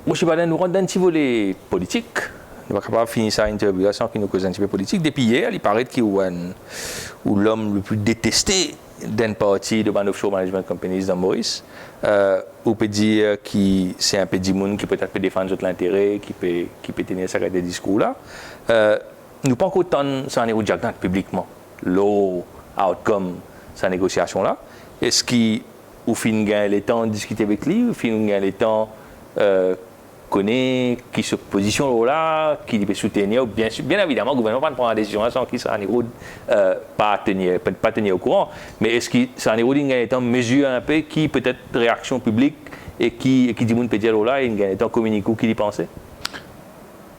moi, je suis pas dans nous rendre un petit volet politique. Nous ne pouvons pas finir ça interview sans qu'il nous cause un petit peu politique. Depuis hier, il paraît qu'il est l'homme le plus détesté d'une partie de Band Offshore Management Companies dans Maurice. On peut dire que c'est un peu de monde qui peut-être peut défendre l'intérêt, qui peut tenir ça des discours là. Nous pas encore tant ça en est publiquement. L'outcome sa négociation là. Est-ce qu'au fin gagne le temps de discuter avec lui, au fin gagne le temps connaît qui se positionne là, qui peut soutenir, bien évidemment, le gouvernement va prendre la décision sans qu'il s'en pas tenir au courant, mais est-ce que ça en est en mesure un peu qui peut-être réaction publique et qui dit moun peut dire là, il est en communiquant qui y pensait?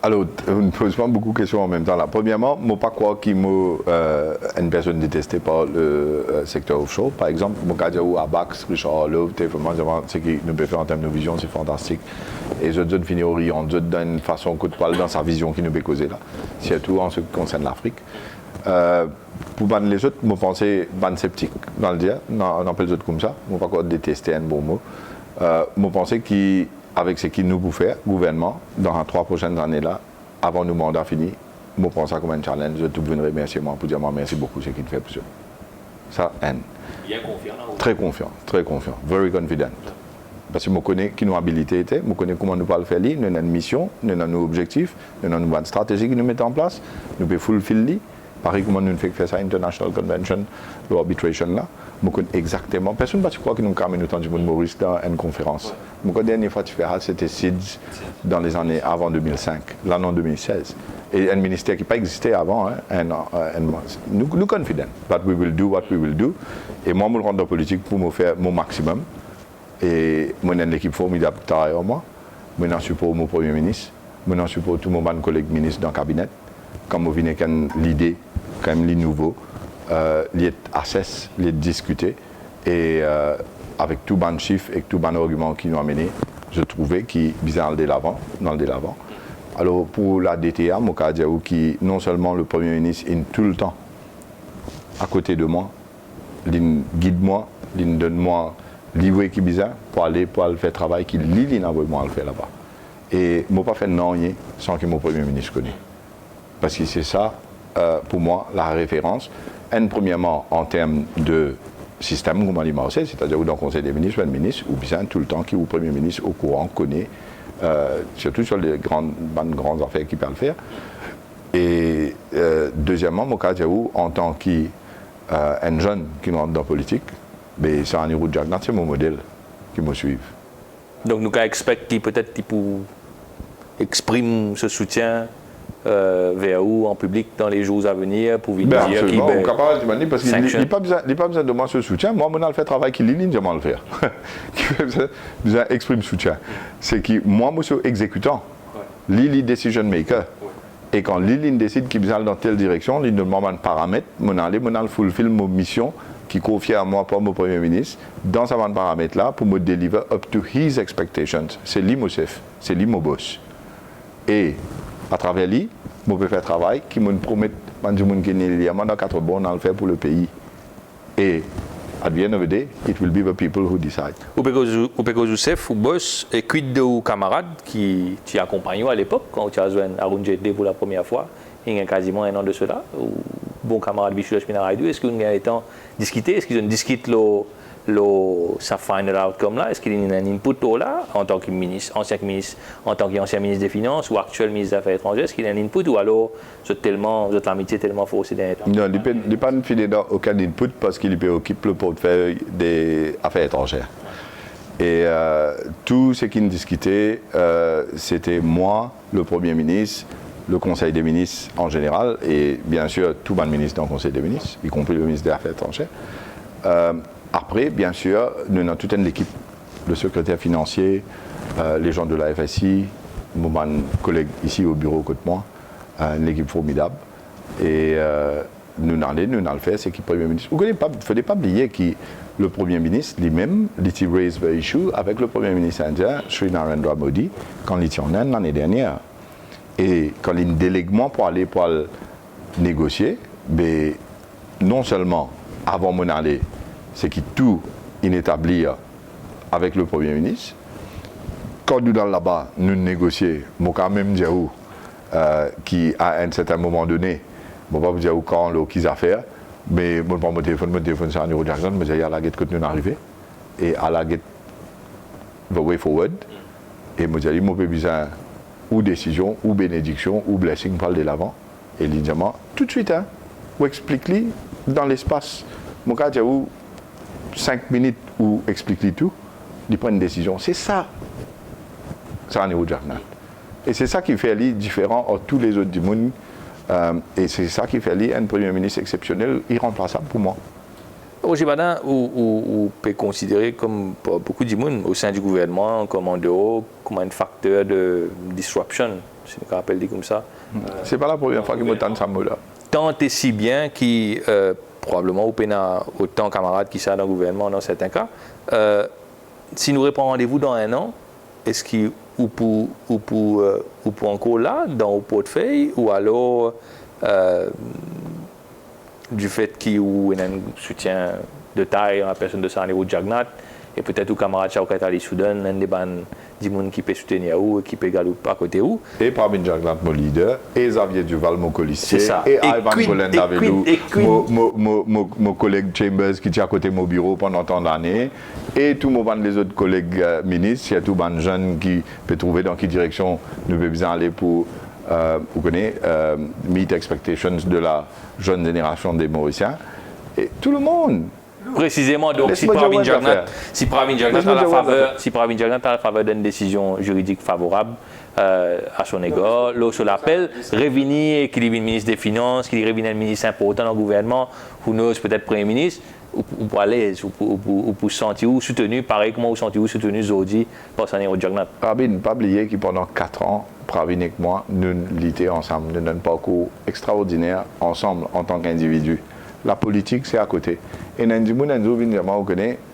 Alors, on ne pose pas beaucoup de questions en même temps là. Premièrement, je ne pas croire qu'il y une personne détestée par le secteur offshore. Par exemple, je dis à Bax, Richard Harlow, ce qu'il nous peut faire en termes de vision, c'est fantastique. Et je donne finir au riant, je donne une façon coup de poil dans sa vision qui nous peut causer là. Surtout en ce qui concerne l'Afrique. Pour les autres, je pense ban sceptique dans le dire, on appelle les autres comme ça. Je ne pas croire détester un bon mot. Je pense qu'avec ce qu'il nous peut faire, gouvernement, dans les 3 prochaines années là, avant nos mandats finis, je prends ça comme un challenge. Je te veux remercier moi pour dire merci beaucoup ce qu'il fait pour ça. Ça, bien confiant. Très confiant, very confident. Parce que je connais qui nos habilités étaient, je connais comment nous pouvons le faire, nous avons une mission, nous avons nos objectifs, nous avons une stratégie que nous mettons en place, nous pouvons fulfill. Pareil comment nous faisons ça, International Convention, l'arbitration là, je connais exactement. Personne ne va croire que nous avons autant de Maurice dans une conférence. La dernière fois que tu fais ça, c'était SIDS dans les années avant 2005, l'année 2016. Et un ministère qui n'a pas existé avant, nous sommes confidents, but we will do what we will do. Et moi, je me rends dans la politique pour me faire mon maximum. Et moi, j'ai une équipe formidable qui travaille avec moi. Je support mon Premier ministre, je support tous mes collègues ministres dans le cabinet. Quand je viens avec l'idée, quand même les nouveaux, les assess, les discuter. Et avec tout bon chiffre et tout bon argument qui nous a mené, je trouvais qu'il bizarre de l'avant, dans le l'avant. Alors pour la DTA, Mokadiaou, qui non seulement le Premier ministre est tout le temps à côté de moi, il guide-moi, il donne-moi livre qui bizarre pour aller faire travail qu'il lit, moi à le faire là-bas. Et je ne pas fait non sans que mon Premier ministre connaisse. Parce que c'est ça, pour moi, la référence. Premièrement, en termes de système, comme on dit, c'est-à-dire dans le Conseil des ministres, le ministre, ou bien tout le temps qui est le Premier ministre au courant, connaît, surtout sur les grandes affaires qu'il peut le faire. Et deuxièmement, en tant qu'un jeune qui rentre dans la politique, c'est un héros de Jagnat, c'est mon modèle qui me suit. Donc nous expectons peut-être qu'il exprime ce soutien vers où en public dans les jours à venir pour dire qu'il est capable de parce qu'il n'a pas besoin de moi ce soutien. Moi, je fais le travail qu'il lit, je vais le faire. Il exprime soutien. C'est que moi, je suis exécutant, Lili decision maker. Et quand Lili décide qu'il va dans telle direction, il me demande un paramètre, je fulfill ma mission qui confie à moi par mon Premier ministre dans ce paramètre-là pour me deliver up to his expectations. C'est lui mon chef, c'est lui mon boss. Et à travers lui, je peux faire un travail qui me promet dans 4 bons à le faire pour le pays. Et at the end of the day, it will be the people who decide. Ou Peko Youssef, ou boss, et quid de vos camarades qui t'accompagnent à l'époque, quand tu as joué à Arun Jetli pour la première fois, il y a quasiment un an de cela, ou bon camarade Bichou Spinaraïdou, est-ce qu'ils ont été discuté, est-ce qu'ils ont discuté sa final outcome là, est-ce qu'il y a un input là, en tant que ministre, ancien ministre des Finances ou actuel ministre des Affaires étrangères, est-ce qu'il y a un input ou alors votre amitié est tellement forte dans les temps? Non, il n'est pas fidèle à aucun input parce qu'il occupe le portefeuille des Affaires étrangères. Et tout ce qu'il discutait, c'était moi, le Premier ministre, le Conseil des ministres en général, et bien sûr tout le ministre dans le Conseil des ministres, y compris le ministre des Affaires étrangères. Après, bien sûr, nous avons toute une équipe, le secrétaire financier, les gens de la FSI, mon collègue ici au bureau côté moi, une équipe formidable. Et nous allons le faire, c'est que le Premier ministre. Vous ne fallait pas oublier que le Premier ministre lui-même, il a raised the issue avec le Premier ministre indien, Sri Narendra Modi, quand il était en Inde l'année dernière. Et quand il a un délèguement pour aller négocier, mais non seulement avant mon aller, c'est que tout inétabli avec le Premier ministre, quand nous dans là-bas, nous négocions, moi quand même dire qui à un certain moment donné, je ne vais pas vous dire quand qu'ils affaires, mais je prends mon téléphone c'est un euro d'argent, je dis à la guette que nous arrivons, et à la guette, the way forward, et je dis, il m'a besoin ou décision, ou bénédiction, ou blessing pour aller de l'avant, et il dit, tout de suite, hein, ou explique-lui dans l'espace, mon cas, j'ai 5 minutes ou explique-lui tout, il prend une décision, c'est ça, c'est un euro d'argent. Et c'est ça qui fait lui différent de tous les autres du monde. Et c'est ça qui fait lui un Premier ministre exceptionnel, irremplaçable pour moi. Roger Badin, vous peut considérer comme beaucoup de monde au sein du gouvernement, comme en dehors, comme un facteur de disruption, si on appelle comme ça. C'est pas la première fois que je m'entends ça mot-là. Tant et si bien qui probablement vous avez autant de camarades qui sont dans le gouvernement dans certains cas. Si nous reprenons rendez-vous dans 1 an, est-ce qu'il ou pour encore là dans le portefeuille ou alors du fait qu'il y a un soutien de taille à la personne de Sanero Jagnat et peut-être aux camarades Chaukat Ali Soudan, un des gens qui peut soutenir ou qui peut également à côté ou. Et Pravin Jagnat, mon leader, et Xavier Duval, mon colistier, et Ivan Golen Davelou, mon collègue Chambers qui tient à côté de mon bureau pendant tant d'années, et tous les autres collègues ministres, surtout les jeunes qui peuvent trouver dans quelle direction nous devons bien aller pour vous connaissez, meet expectations de la jeune génération des Mauriciens. Et tout le monde. Précisément, donc si Pravin Jagnat a la faveur d'une décision juridique favorable à son égard, l'autre l'appel, revenir et qu'il y ait un ministre des Finances, qu'il y ait un ministre important dans le gouvernement, ou peut-être Premier ministre, ou pour à l'aise, ou pour sentir soutenu, pareil comment vous sentez soutenu aujourd'hui par Sanero Jagnat. Pravin, pas oublier que pendant 4 ans, Pravin et moi, nous l'étions ensemble, nous avons un parcours extraordinaire ensemble en tant qu'individus. La politique, c'est à côté. Et nous avons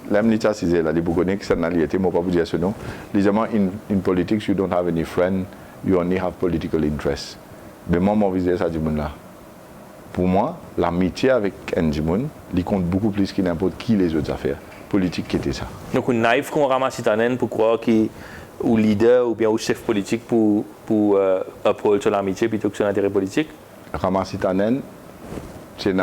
l'amitié, c'est là, vous connaissez que c'est une alliété, moi pas vous dire ce nom. In politics, you don't have any friend, you only have political interests. Mais moi, je visais ça du monde là. Pour moi, l'amitié avec Ndimoun, il compte beaucoup plus que n'importe qui les autres affaires. Politique qui était ça. Donc, on naïf qu'on ramasse Itanen pour croire qu'il ou leader ou bien au chef politique pour approcher sur l'amitié plutôt que sur l'intérêt politique. Ramasse Itanen, c'est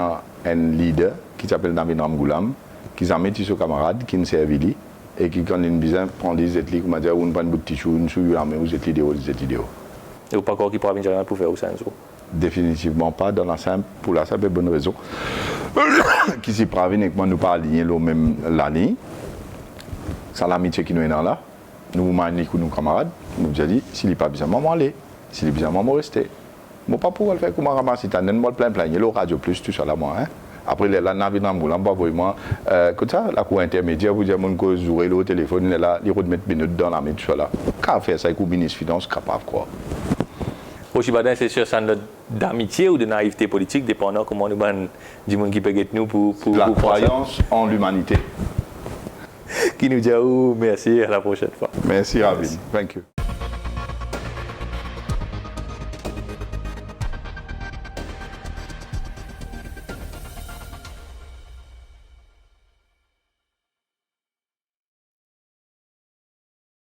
un leader qui s'appelle Navid Ramgoulam, qui a mis ses camarades, qui ne servent et qui, quand il besoin, prend des études, comme dire, on prend un bout de tissu, on suit la main, vous êtes idéaux. Et ou pas encore qui pourra venir pour faire au sein Définitivement pas, pour la simple et bonne raison. Qui s'y prévient et que moi, nous pas aligner la même ligne. C'est l'amitié qui nous est là. Nous manions nos camarades, nous disons dit, s'il n'est pas besoin, maman aller. S'il est besoin, maman rester. Je ne peux pas pouvoir le faire comme un ramasser, je ne plein, il y a le radio plus, tout ça là, moi. Après, la navire dans le bout, moi, comme ça, la cour intermédiaire, vous dites, mon cause, vous le téléphone, il est là, il faut mettre minutes dans la main, tout ça là. Quand on fait ça, avec le ministre des Finances, capable quoi. Roger Badin, c'est sûr, c'est d'amitié ou de naïveté politique, dépendant comment nous du monde qui peut être nous pour la croyance en l'humanité. Qui nous dit merci, à la prochaine fois. Merci, Rabin. Thank you.